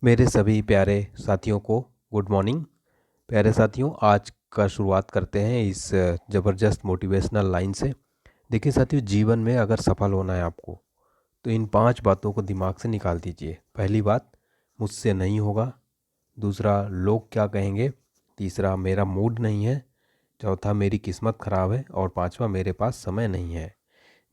मेरे सभी प्यारे साथियों को गुड मॉर्निंग। प्यारे साथियों, आज का शुरुआत करते हैं इस ज़बरदस्त मोटिवेशनल लाइन से। देखिए साथियों, जीवन में अगर सफल होना है आपको तो इन 5 बातों को दिमाग से निकाल दीजिए। पहली बात, मुझसे नहीं होगा। दूसरा, लोग क्या कहेंगे। तीसरा, मेरा मूड नहीं है। चौथा, मेरी किस्मत ख़राब है। और पांचवा, मेरे पास समय नहीं है।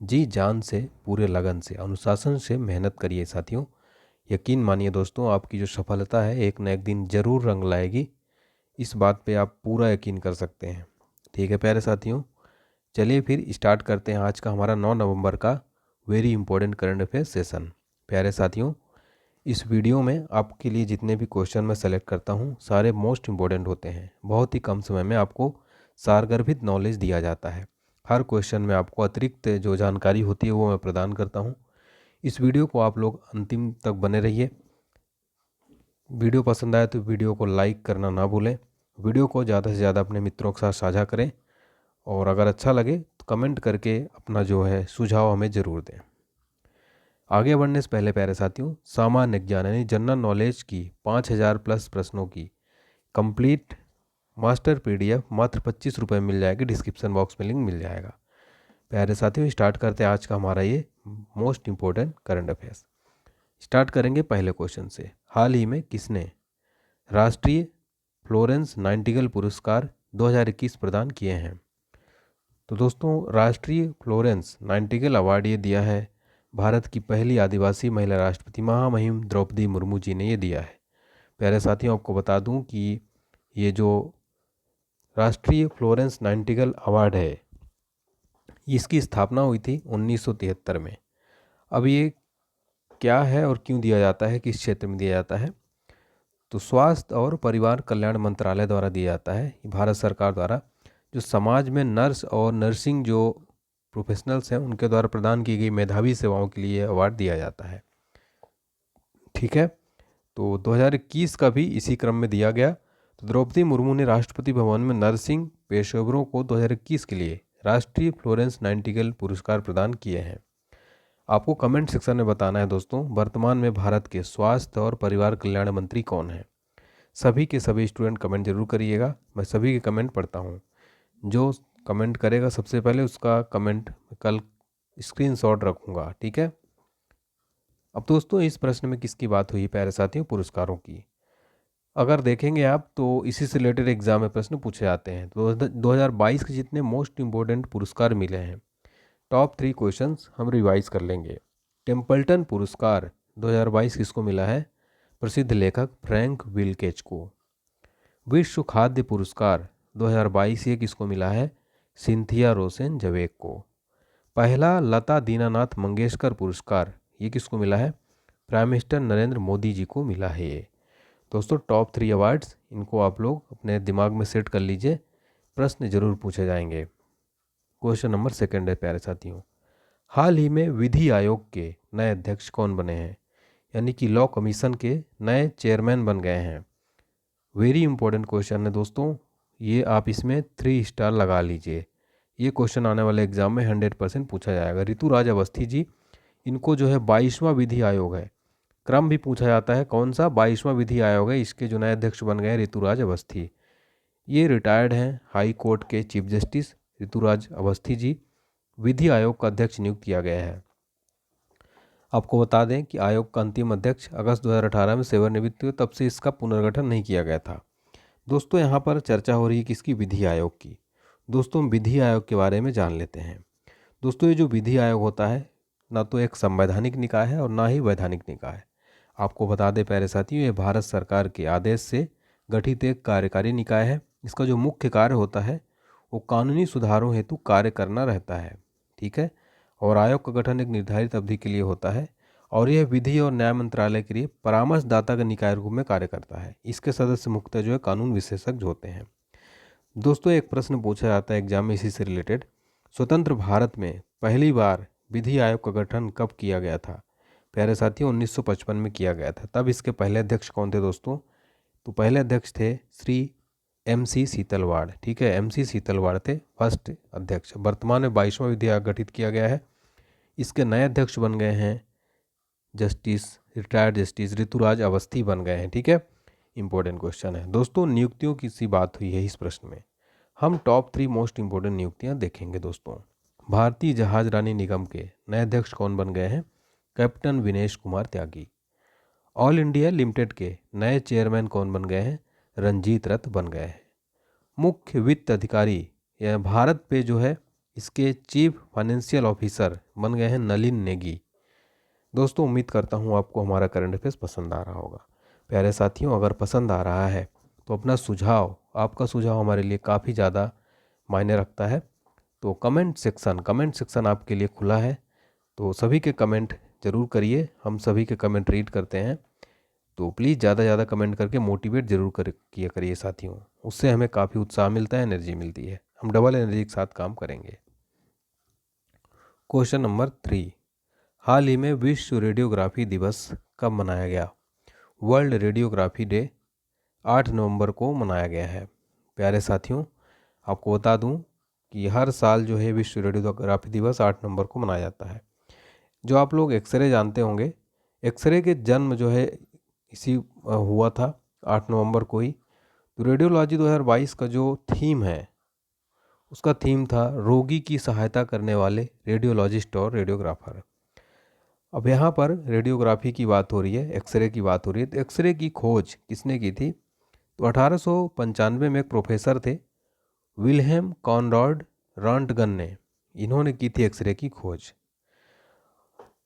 जी जान से, पूरे लगन से, अनुशासन से मेहनत करिए साथियों। यकीन मानिए दोस्तों, आपकी जो सफलता है एक न एक दिन ज़रूर रंग लाएगी। इस बात पे आप पूरा यकीन कर सकते हैं। ठीक है प्यारे साथियों, चलिए फिर स्टार्ट करते हैं आज का हमारा 9 नवंबर का very important current affair session. प्यारे साथियों, इस वीडियो में आपके लिए जितने भी क्वेश्चन मैं सेलेक्ट करता हूँ सारे मोस्ट इम्पॉर्टेंट होते हैं। बहुत ही कम समय में आपको सारगर्भित नॉलेज दिया जाता है। हर क्वेश्चन में आपको अतिरिक्त जो जानकारी होती है वो मैं प्रदान करता हूँ। इस वीडियो को आप लोग अंतिम तक बने रहिए। वीडियो पसंद आए तो वीडियो को लाइक करना ना भूलें। वीडियो को ज़्यादा से ज़्यादा अपने मित्रों के साथ साझा करें और अगर अच्छा लगे तो कमेंट करके अपना जो है सुझाव हमें ज़रूर दें। आगे बढ़ने से पहले प्यारे साथियों, सामान्य ज्ञान यानी जनरल नॉलेज की 5000 प्लस प्रश्नों की कंप्लीट मास्टर पीडीएफ मात्र 25 रुपये मिल जाएगी। डिस्क्रिप्शन बॉक्स में लिंक मिल जाएगा। प्यारे साथियों, स्टार्ट करते हैं आज का हमारा ये most important current affairs. Start करेंगे पहले क्वेश्चन से। हाल ही में किसने राष्ट्रीय फ्लोरेंस नाइटिंगेल पुरस्कार 2021 प्रदान किए हैं? तो दोस्तों, राष्ट्रीय फ्लोरेंस नाइटिंगेल अवार्ड ये दिया है भारत की पहली आदिवासी महिला राष्ट्रपति महामहिम द्रौपदी मुर्मू जी ने ये दिया है। प्यारे साथियों, आपको बता दूं कि ये जो राष्ट्रीय फ्लोरेंस नाइटिंगेल अवार्ड है इसकी स्थापना हुई थी 1973 में। अब ये क्या है और क्यों दिया जाता है, किस क्षेत्र में दिया जाता है? तो स्वास्थ्य और परिवार कल्याण मंत्रालय द्वारा दिया जाता है। भारत सरकार द्वारा जो समाज में नर्स और नर्सिंग जो प्रोफेशनल्स हैं उनके द्वारा प्रदान की गई मेधावी सेवाओं के लिए अवार्ड दिया जाता है। ठीक है, तो 2021 का भी इसी क्रम में दिया गया। तो द्रौपदी मुर्मू ने राष्ट्रपति भवन में नर्सिंग पेशेवरों को 2021 के लिए राष्ट्रीय फ्लोरेंस नाइटिंगेल पुरस्कार प्रदान किए हैं। आपको कमेंट सेक्शन में बताना है दोस्तों, वर्तमान में भारत के स्वास्थ्य और परिवार कल्याण मंत्री कौन है? सभी के सभी स्टूडेंट कमेंट जरूर करिएगा। मैं सभी के कमेंट पढ़ता हूँ। जो कमेंट करेगा सबसे पहले उसका कमेंट कल स्क्रीनशॉट रखूँगा। ठीक है। अब दोस्तों, इस प्रश्न में किसकी बात हुई प्यारे साथियों? पुरस्कारों की। अगर देखेंगे आप तो इसी से रिलेटेड एग्जाम में प्रश्न पूछे जाते हैं। तो 2022 के जितने मोस्ट इम्पोर्टेंट पुरस्कार मिले हैं, टॉप 3 क्वेश्चंस हम रिवाइज कर लेंगे। टेम्पल्टन पुरस्कार 2022 किसको मिला है? प्रसिद्ध लेखक फ्रैंक विल्केच को। विश्व खाद्य पुरस्कार 2022 ये किसको मिला है? सिंथिया रोसेन जवेक को। पहला लता दीनानाथ मंगेशकर पुरस्कार ये किसको मिला है? प्राइम मिनिस्टर नरेंद्र मोदी जी को मिला है ये। दोस्तों, टॉप 3 अवार्ड्स, इनको आप लोग अपने दिमाग में सेट कर लीजिए, प्रश्न जरूर पूछे जाएंगे। क्वेश्चन नंबर 2 है प्यारे साथियों। हाल ही में विधि आयोग के नए अध्यक्ष कौन बने हैं? यानी कि लॉ कमीशन के नए चेयरमैन बन गए हैं। वेरी इंपॉर्टेंट क्वेश्चन है दोस्तों, ये आप इसमें 3 स्टार लगा लीजिए। ये क्वेश्चन आने वाले एग्जाम में 100% पूछा जाएगा। ऋतुराज अवस्थी जी, इनको जो है 22वां विधि आयोग है। क्रम भी पूछा जाता है कौन सा? 22वां विधि आयोग है। इसके जो नए अध्यक्ष बन गए हैं ऋतुराज अवस्थी। ये रिटायर्ड हैं हाई कोर्ट के चीफ जस्टिस ऋतुराज अवस्थी जी। विधि आयोग का अध्यक्ष नियुक्त किया गया है। आपको बता दें कि आयोग का अंतिम अध्यक्ष अगस्त 2018 में सेवानिवृत्त हुए, तब से इसका पुनर्गठन नहीं किया गया था। दोस्तों, यहाँ पर चर्चा हो रही है किसकी? विधि आयोग की। दोस्तों, विधि आयोग के बारे में जान लेते हैं। दोस्तों, ये जो विधि आयोग होता है ना तो एक संवैधानिक निकाय है और ना ही वैधानिक निकाय है। आपको बता दें प्यारे साथियों, ये भारत सरकार के आदेश से गठित एक कार्यकारी निकाय है। इसका जो मुख्य कार्य होता है वो कानूनी सुधारों हेतु कार्य करना रहता है। ठीक है, और आयोग का गठन एक निर्धारित अवधि के लिए होता है और यह विधि और न्याय मंत्रालय के लिए परामर्शदाता के निकाय रूप में कार्य करता है। इसके सदस्य मुख्यतः जो है कानून विशेषज्ञ होते हैं। दोस्तों, एक प्रश्न पूछा जाता है एग्जाम में इसी से रिलेटेड। स्वतंत्र भारत में पहली बार विधि आयोग का गठन कब किया गया था? प्यारे साथियों, 1955 में किया गया था। तब इसके पहले अध्यक्ष कौन थे दोस्तों? तो पहले अध्यक्ष थे श्री MC सीतलवाड़। ठीक है, MC सीतलवाड़ थे फर्स्ट अध्यक्ष। वर्तमान में 22वां विधि आयोग गठित किया गया है। इसके नए अध्यक्ष बन गए हैं justice retired justice Rituraj Awasthi बन गए हैं। ठीक है, इंपॉर्टेंट क्वेश्चन है दोस्तों। नियुक्तियों की सी बात हुई है इस प्रश्न में। हम टॉप 3 मोस्ट इंपॉर्टेंट नियुक्तियां देखेंगे दोस्तों। भारतीय जहाज रानी निगम के नए अध्यक्ष कौन बन गए हैं? कैप्टन विनेश कुमार त्यागी। ऑल इंडिया लिमिटेड के नए चेयरमैन कौन बन गए हैं? रंजीत रथ बन गए हैं। मुख्य वित्त अधिकारी या भारत पे जो है इसके चीफ फाइनेंशियल ऑफिसर बन गए हैं नलिन नेगी। दोस्तों उम्मीद करता हूँ आपको हमारा करंट अफेयर्स पसंद आ रहा होगा। प्यारे साथियों, अगर पसंद आ रहा है तो अपना सुझाव, आपका सुझाव हमारे लिए काफ़ी ज़्यादा मायने रखता है। तो कमेंट सेक्शन आपके लिए खुला है, तो सभी के कमेंट ज़रूर करिए। हम सभी के कमेंट रीड करते हैं, तो प्लीज़ ज़्यादा ज़्यादा कमेंट करके मोटिवेट ज़रूर किया करिए साथियों। उससे हमें काफ़ी उत्साह मिलता है, एनर्जी मिलती है। हम डबल एनर्जी के साथ काम करेंगे। क्वेश्चन नंबर 3, हाल ही में विश्व रेडियोग्राफी दिवस कब मनाया गया? वर्ल्ड रेडियोग्राफी डे 8 नवंबर को मनाया गया है। प्यारे साथियों, आपको बता दूं कि हर साल जो है विश्व रेडियोग्राफी दिवस 8 नवंबर को मनाया जाता है। जो आप लोग एक्सरे जानते होंगे, एक्सरे के जन्म जो है इसी हुआ था 8 नवंबर को ही। तो रेडियोलॉजी 2022 का जो थीम है, उसका थीम था रोगी की सहायता करने वाले रेडियोलॉजिस्ट और रेडियोग्राफर। अब यहाँ पर रेडियोग्राफी की बात हो रही है, एक्सरे की बात हो रही है। तो एक्सरे की खोज किसने की थी? तो 1895 में एक प्रोफेसर थे, विल्हेम कॉनराड रॉन्टगन ने, इन्होंने की थी एक्सरे की खोज।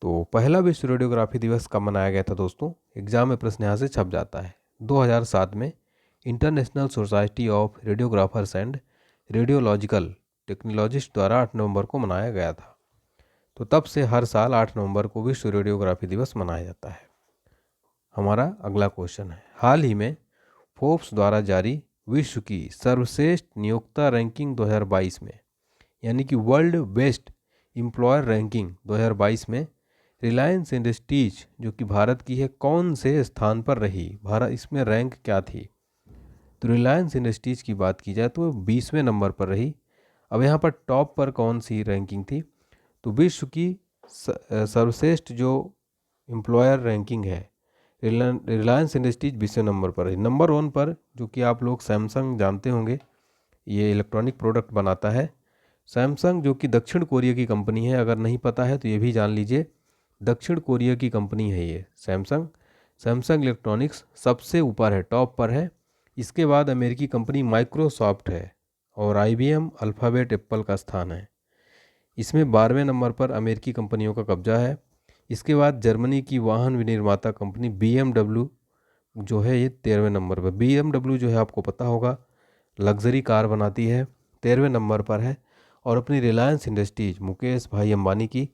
तो पहला विश्व रेडियोग्राफी दिवस कब मनाया गया था दोस्तों? एग्जाम में प्रश्न यहाँ से छप जाता है। 2007 में international society of radiographers and radiological technologist द्वारा 8 नवंबर को मनाया गया था। तो तब से हर साल 8 नवंबर को विश्व रेडियोग्राफी दिवस मनाया जाता है। हमारा अगला क्वेश्चन है, हाल ही में फोर्ब्स द्वारा जारी विश्व की सर्वश्रेष्ठ नियोक्ता रैंकिंग 2022 में, यानी कि वर्ल्ड बेस्ट एम्प्लॉयर रैंकिंग 2022 में रिलायंस इंडस्ट्रीज जो कि भारत की है, कौन से स्थान पर रही? भारत इसमें रैंक क्या थी? तो रिलायंस इंडस्ट्रीज की बात की जाए तो 20वें नंबर पर रही। अब यहाँ पर टॉप पर कौन सी रैंकिंग थी? तो विश्व की सर्वश्रेष्ठ जो एम्प्लॉयर रैंकिंग है, रिलायंस इंडस्ट्रीज 20वें नंबर पर है। नंबर 1 पर जो कि आप लोग सैमसंग जानते होंगे, ये इलेक्ट्रॉनिक प्रोडक्ट बनाता है। सैमसंग जो कि दक्षिण कोरिया की कंपनी है, अगर नहीं पता है तो ये भी जान लीजिए, दक्षिण कोरिया की कंपनी है ये सैमसंग इलेक्ट्रॉनिक्स सबसे ऊपर है, टॉप पर है। इसके बाद अमेरिकी कंपनी माइक्रोसॉफ्ट है और IBM, अल्फ़ाबेट, एप्पल का स्थान है। इसमें 12वें नंबर पर अमेरिकी कंपनियों का कब्जा है। इसके बाद जर्मनी की वाहन विनिर्माता कंपनी BMW जो है ये 13वें नंबर पर। BMW जो है आपको पता होगा लग्जरी कार बनाती है, 13वें नंबर पर है। और अपनी रिलायंस इंडस्ट्रीज मुकेश भाई अंबानी की,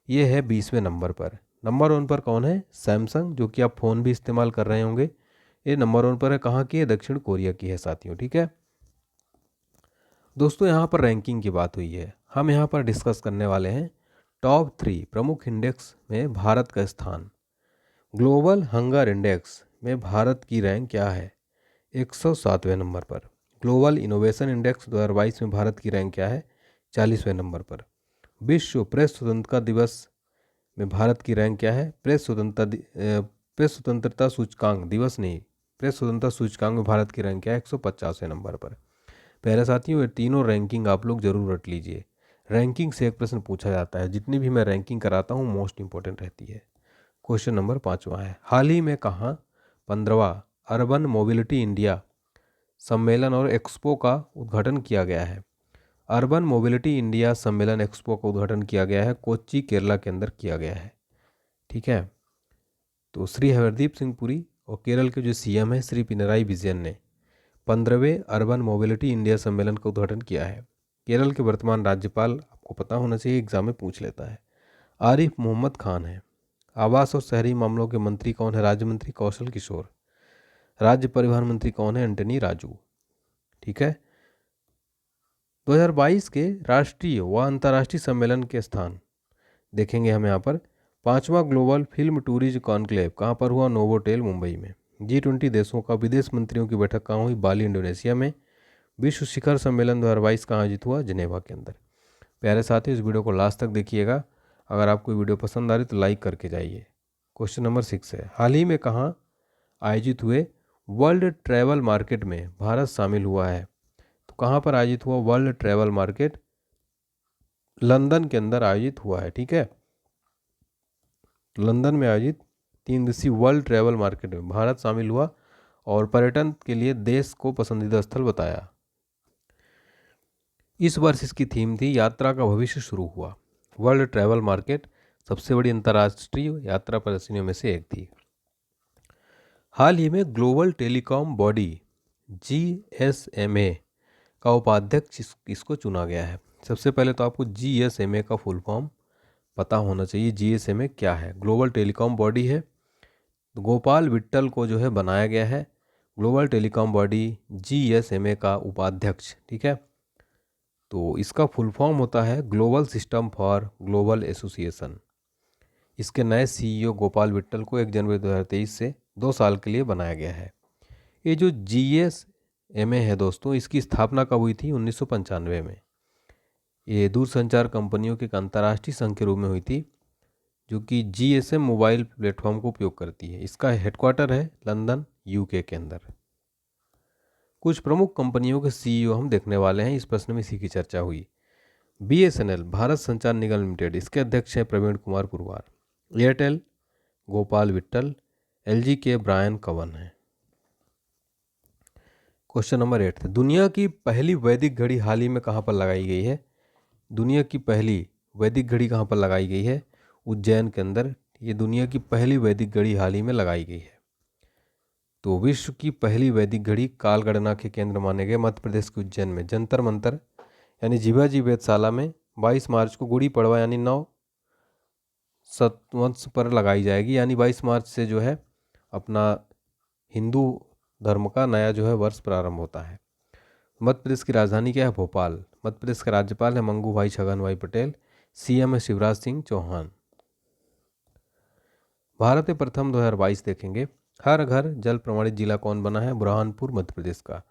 ये है 20वें नंबर पर। नंबर 1 पर कौन है? सैमसंग, जो कि आप फ़ोन भी इस्तेमाल कर रहे होंगे। ये नंबर 1 पर है, कहाँ की है? दक्षिण कोरिया की है साथियों। ठीक है दोस्तों, यहाँ पर रैंकिंग की बात हुई है, हम यहाँ पर डिस्कस करने वाले हैं टॉप 3 प्रमुख इंडेक्स में भारत का स्थान। ग्लोबल हंगर इंडेक्स में भारत की रैंक क्या है? 107वें नंबर पर। ग्लोबल इनोवेशन इंडेक्स 2022 में भारत की रैंक क्या है? 40वें नंबर पर। विश्व प्रेस स्वतंत्रता दिवस में भारत की रैंक क्या है? प्रेस स्वतंत्रता सूचकांक दिवस नहीं, प्रेस स्वतंत्रता सूचकांक में भारत की रैंक क्या है? 150वें नंबर पर। प्यारे साथियों, ये तीनों रैंकिंग आप लोग जरूर रट लीजिए। रैंकिंग से एक प्रश्न पूछा जाता है, जितनी भी मैं रैंकिंग कराता हूँ मोस्ट इंपॉर्टेंट रहती है। क्वेश्चन नंबर 5वां है, हाल ही में कहाँ 15वां अर्बन मोबिलिटी इंडिया सम्मेलन और एक्सपो का उद्घाटन किया गया है? अर्बन मोबिलिटी इंडिया सम्मेलन एक्सपो का उद्घाटन किया गया है, कोच्चि केरला के अंदर किया गया है। ठीक है, तो श्री हरदीप सिंह पुरी और केरल के जो CM है श्री पिनराई विजयन ने 15वें अर्बन मोबिलिटी इंडिया सम्मेलन का उद्घाटन किया है। केरल के वर्तमान राज्यपाल, आपको पता होना चाहिए, एग्जाम में पूछ लेता है, आरिफ मोहम्मद खान है। आवास और शहरी मामलों के मंत्री कौन है? राज्य मंत्री कौशल किशोर। राज्य परिवहन मंत्री कौन है? एंटनी राजू। ठीक है, 2022 के राष्ट्रीय व अंतर्राष्ट्रीय सम्मेलन के स्थान देखेंगे हम यहाँ पर। 5वां ग्लोबल फिल्म टूरिज्म कॉन्क्लेव कहाँ पर हुआ? नोवोटेल मुंबई में। G20 देशों का विदेश मंत्रियों की बैठक कहाँ हुई? बाली इंडोनेशिया में। विश्व शिखर सम्मेलन 2022 कहाँ आयोजित हुआ? जिनेवा के अंदर। प्यारे साथियों, इस वीडियो को लास्ट तक देखिएगा। अगर आपको वीडियो पसंद आ रही तो लाइक करके जाइए। क्वेश्चन नंबर 6 है, हाल ही में कहाँ आयोजित हुए वर्ल्ड ट्रैवल मार्केट में भारत शामिल हुआ है? तो कहाँ पर आयोजित हुआ वर्ल्ड ट्रैवल मार्केट? लंदन के अंदर आयोजित हुआ है। ठीक है, लंदन में आयोजित 3 दिवसीय वर्ल्ड ट्रैवल मार्केट में भारत शामिल हुआ और पर्यटन के लिए देश को पसंदीदा स्थल बताया। इस वर्ष इसकी थीम थी यात्रा का भविष्य शुरू हुआ। वर्ल्ड ट्रैवल मार्केट सबसे बड़ी अंतर्राष्ट्रीय यात्रा प्रदर्शनियों में से एक थी। हाल ही में ग्लोबल टेलीकॉम बॉडी GSMA का उपाध्यक्ष इसको चुना गया है। सबसे पहले तो आपको GSMA का फुल फॉर्म पता होना चाहिए। GSMA क्या है? ग्लोबल टेलीकॉम बॉडी है। तो गोपाल विट्टल को जो है बनाया गया है ग्लोबल टेलीकॉम बॉडी GSMA का उपाध्यक्ष। ठीक है, तो इसका फुल फॉर्म होता है global system for global association. इसके नए CEO गोपाल विट्टल को 1 जनवरी 2023 से 2 साल के लिए बनाया गया है। ये जो GSMA है दोस्तों, इसकी स्थापना कब हुई थी? 1995 में। ये दूरसंचार कंपनियों के एक अंतर्राष्ट्रीय संघ के रूप में हुई थी जो कि GSM मोबाइल प्लेटफॉर्म को उपयोग करती है। इसका हेडक्वार्टर है लंदन UK के अंदर। कुछ प्रमुख कंपनियों के CEO हम देखने वाले हैं, इस प्रश्न में इसी की चर्चा हुई। BSNL भारत संचार निगम लिमिटेड, इसके अध्यक्ष हैं प्रवीण कुमार पुरवार। एयरटेल गोपाल विट्टल। LG के ब्रायन कवन है। क्वेश्चन नंबर 8 है, दुनिया की पहली वैदिक घड़ी हाल ही में कहाँ पर लगाई गई है? दुनिया की पहली वैदिक घड़ी कहाँ पर लगाई गई है? उज्जैन के अंदर। ये दुनिया की पहली वैदिक घड़ी हाल ही में लगाई गई है। तो विश्व की पहली वैदिक घड़ी काल गणना के केंद्र माने गए मध्य प्रदेश के उज्जैन में जंतर मंतर यानी जीवाजी वेधशाला में 22 मार्च को गुड़ी पड़वा यानी 9 सतवंश पर लगाई जाएगी। यानी 22 मार्च से जो है अपना हिंदू धर्म का नया जो है वर्ष प्रारंभ होता है। मध्य प्रदेश की राजधानी क्या है? भोपाल। मध्य प्रदेश का राज्यपाल है मंगू भाई छगन भाई पटेल। CM है शिवराज सिंह चौहान। भारत में प्रथम 2022 देखेंगे, हर घर जल प्रमाणित जिला कौन बना है? बुरहानपुर मध्य प्रदेश का।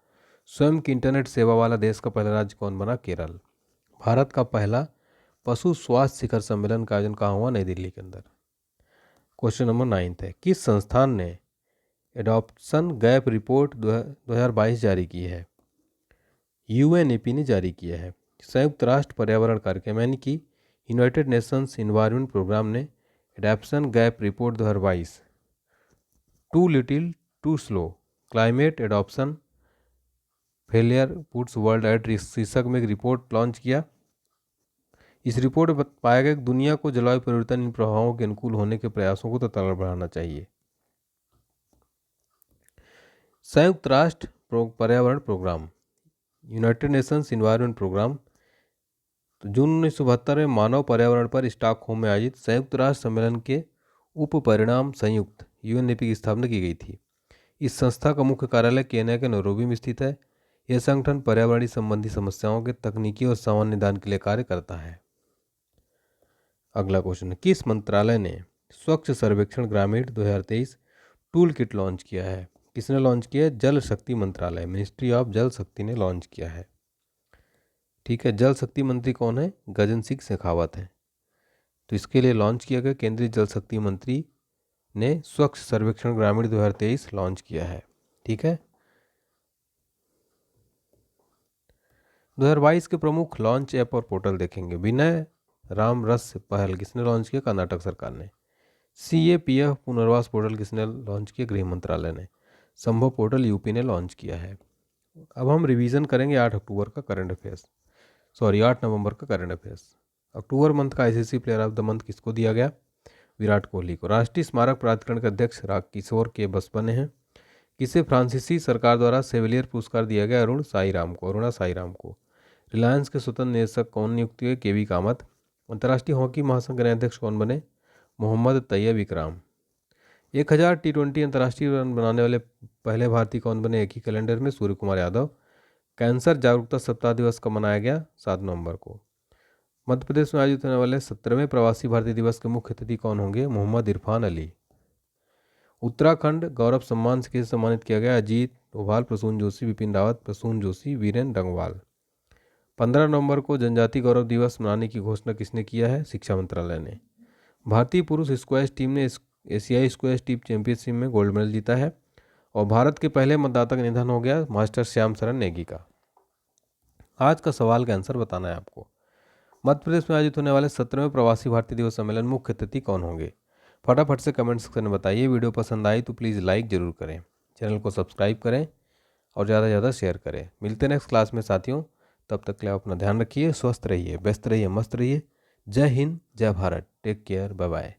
स्वयं की इंटरनेट सेवा वाला देश का पहला राज्य कौन बना? केरल। भारत का पहला पशु स्वास्थ्य शिखर सम्मेलन का आयोजन कहाँ हुआ? नई दिल्ली के अंदर। क्वेश्चन नंबर 9 है, किस संस्थान ने एडॉप्शन गैप रिपोर्ट 2022 जारी की है? UNEP ने जारी किया है। संयुक्त राष्ट्र पर्यावरण कार्यक्रम यानी कि यूनाइटेड नेशंस इन्वायरमेंट प्रोग्राम ने adaptation gap report 2022 too little too slow climate adaptation failure puts world at risk शीर्षक में एक रिपोर्ट लॉन्च किया। इस रिपोर्ट में पाया गया कि दुनिया को जलवायु परिवर्तन इन प्रभावों के अनुकूल होने के प्रयासों को तत्काल बढ़ाना चाहिए। संयुक्त राष्ट्र पर्यावरण programme United Nations Environment Programme तो जून 1972 में मानव पर्यावरण पर स्टॉकहोम में आयोजित संयुक्त राष्ट्र सम्मेलन के उप परिणाम संयुक्त UNEP की स्थापना की गई थी। इस संस्था का मुख्य कार्यालय केन्या के नैरोबी में स्थित है। यह संगठन पर्यावरणीय संबंधी समस्याओं के तकनीकी और सामान्य निदान के लिए कार्य करता है। अगला क्वेश्चन है, किस मंत्रालय ने स्वच्छ सर्वेक्षण ग्रामीण 2023 टूल किट लॉन्च किया है? किसने लॉन्च किया है? जल शक्ति मंत्रालय, मिनिस्ट्री ऑफ जल शक्ति ने लॉन्च किया है। ठीक है, जल शक्ति मंत्री कौन है? गजेंद्र सिंह शेखावत है। तो इसके लिए लॉन्च किया गया, केंद्रीय जल शक्ति मंत्री ने स्वच्छ सर्वेक्षण ग्रामीण 2023 लॉन्च किया है। ठीक है, 2022 के प्रमुख लॉन्च ऐप और पोर्टल देखेंगे। विनय राम रस पहल किसने लॉन्च किया? कर्नाटक सरकार ने। CAPF पुनर्वास पोर्टल किसने लॉन्च किया? गृह मंत्रालय ने। संभव पोर्टल UP ने लॉन्च किया है। अब हम रिवीजन करेंगे 8 अक्टूबर का करंट अफेयर्स, 8 नवंबर का करंट अफेयर्स। अक्टूबर मंथ का ICC player of the month किसको दिया गया? विराट कोहली को। राष्ट्रीय स्मारक प्राधिकरण के अध्यक्ष किशोर के बस बने हैं। किसे फ्रांसीसी सरकार द्वारा सेविलियर पुरस्कार दिया गया? अरुणा साईराम को। रिलायंस के स्वतंत्र निदेशक कौन नियुक्त हुए? KV कामत। अंतर्राष्ट्रीय हॉकी महासंघ के अध्यक्ष कौन बने? मोहम्मद तैयब इकराम। 1000 T20 अंतर्राष्ट्रीय रन बनाने वाले पहले भारतीय कौन बने? एक ही कैलेंडर में? सूर्य कुमार यादव। कैंसर जागरूकता सप्ताह दिवस कब मनाया गया? 7 नवंबर को। मध्य प्रदेश में आयोजित होने वाले 17वें प्रवासी भारतीय दिवस के मुख्य अतिथि कौन होंगे? मोहम्मद इरफान अली। उत्तराखंड गौरव सम्मान से किसे सम्मानित किया गया? अजीत डोभाल, प्रसून जोशी, विपिन रावत, प्रसून जोशी, वीरेंद्र डंगवाल। 15 नवंबर को जनजाति गौरव दिवस मनाने की घोषणा किसने किया है? शिक्षा मंत्रालय ने। भारतीय पुरुष स्क्वैश टीम ने एशियाई स्क्वैश टीम चैंपियनशिप में गोल्ड मेडल जीता है। और भारत के पहले मतदाता का निधन हो गया मास्टर श्याम शरण नेगी का। आज का सवाल का आंसर बताना है आपको। मध्य प्रदेश में आयोजित होने वाले 17वें प्रवासी भारतीय दिवस सम्मेलन मुख्य अतिथि कौन होंगे? फटाफट से कमेंट सेक्शन में बताइए। वीडियो पसंद आई तो प्लीज़ लाइक ज़रूर करें, चैनल को सब्सक्राइब करें और ज़्यादा से ज़्यादा शेयर करें। मिलते हैं नेक्स्ट क्लास में साथियों। तब तक के लिए आप अपना ध्यान रखिए, स्वस्थ रहिए, व्यस्त रहिए, मस्त रहिए। जय हिंद, जय Bharat. Take care, bye bye.